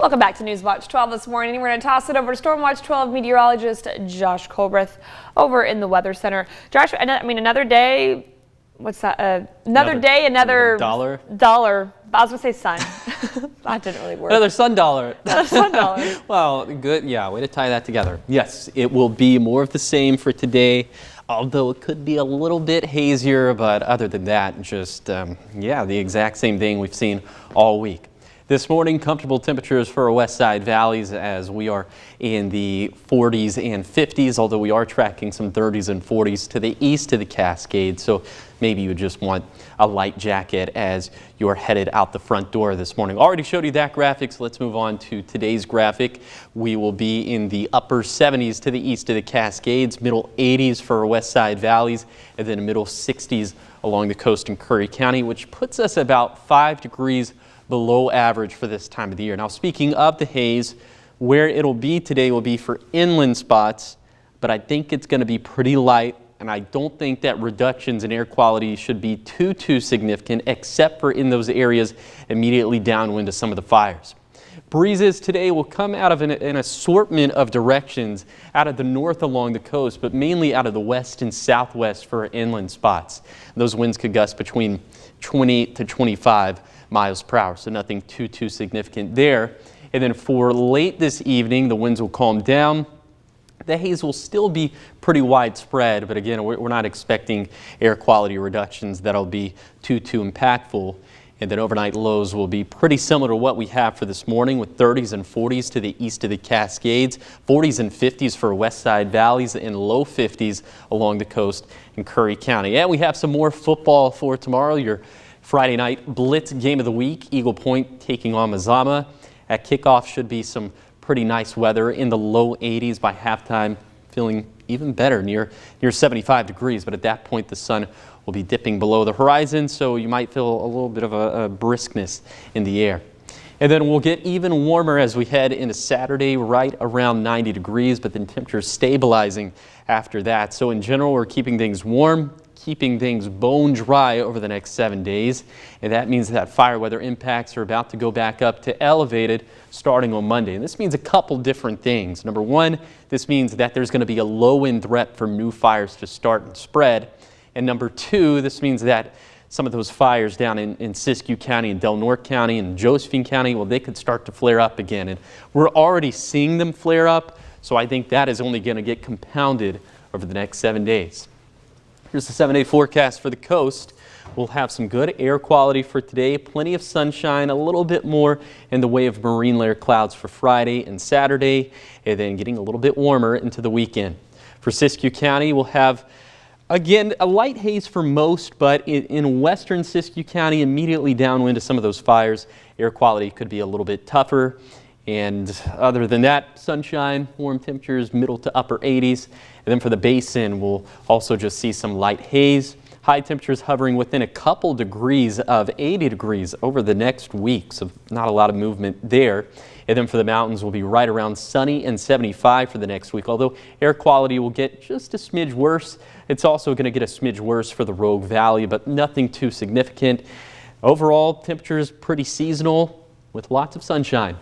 Welcome back to News Watch 12 this morning. We're going to toss it over to Storm Watch 12 meteorologist Josh Colbreth over in the Weather Center. Josh, another day. What's that? Another day, another dollar. I was going to say sun. That didn't really work. Another sun dollar. Another sun dollar. Well, good. Yeah, way to tie that together. Yes, it will be more of the same for today, although it could be a little bit hazier. But other than that, just, the exact same thing we've seen all week. This morning, comfortable temperatures for our west side valleys as we are in the 40s and 50s, although we are tracking some 30s and 40s to the east of the Cascades. So maybe you just want a light jacket as you're headed out the front door this morning. Already showed you that graphic, so let's move on to today's graphic. We will be in the upper 70s to the east of the Cascades, middle 80s for our west side valleys, and then middle 60s along the coast in Curry County, which puts us about 5 degrees below average for this time of the year. Now, speaking of the haze, where it'll be today will be for inland spots, but I think it's going to be pretty light, and I don't think that reductions in air quality should be too significant, except for in those areas immediately downwind of some of the fires. Breezes today will come out of an assortment of directions out of the north along the coast, but mainly out of the west and southwest for inland spots. Those winds could gust between 20 to 25 miles per hour, so nothing too significant there. And then for late this evening, the winds will calm down. The haze will still be pretty widespread, but again, we're not expecting air quality reductions that'll be too impactful. And then overnight lows will be pretty similar to what we have for this morning, with 30s and 40s to the east of the Cascades, 40s and 50s for west side valleys, and low 50s along the coast in Curry County. And we have some more football for tomorrow. Your Friday night Blitz game of the week, Eagle Point taking on Mazama. At kickoff should be some pretty nice weather in the low 80s by halftime, feeling even better near 75 degrees. But at that point, the sun will be dipping below the horizon, so you might feel a little bit of a briskness in the air. And then we'll get even warmer as we head into Saturday, right around 90 degrees, but then temperatures stabilizing after that. So in general, we're keeping things warm, keeping things bone dry over the next 7 days. And that means that fire weather impacts are about to go back up to elevated starting on Monday. And this means a couple different things. Number one, this means that there's going to be a low wind threat for new fires to start and spread. And number two, this means that some of those fires down in Siskiyou County and Del Norte County and Josephine County, well, they could start to flare up again. And we're already seeing them flare up, so I think that is only going to get compounded over the next 7 days. Here's the 7-day forecast for the coast. We'll have some good air quality for today, plenty of sunshine, a little bit more in the way of marine layer clouds for Friday and Saturday, and then getting a little bit warmer into the weekend. For Siskiyou County, we'll have, again, a light haze for most, but in western Siskiyou County, immediately downwind to some of those fires, air quality could be a little bit tougher. And other than that, sunshine, warm temperatures, middle to upper 80s. And then for the basin, we'll also just see some light haze. High temperatures hovering within a couple degrees of 80 degrees over the next week, so not a lot of movement there. And then for the mountains, we'll be right around sunny and 75 for the next week, although air quality will get just a smidge worse. It's also going to get a smidge worse for the Rogue Valley, but nothing too significant. Overall, temperatures pretty seasonal with lots of sunshine.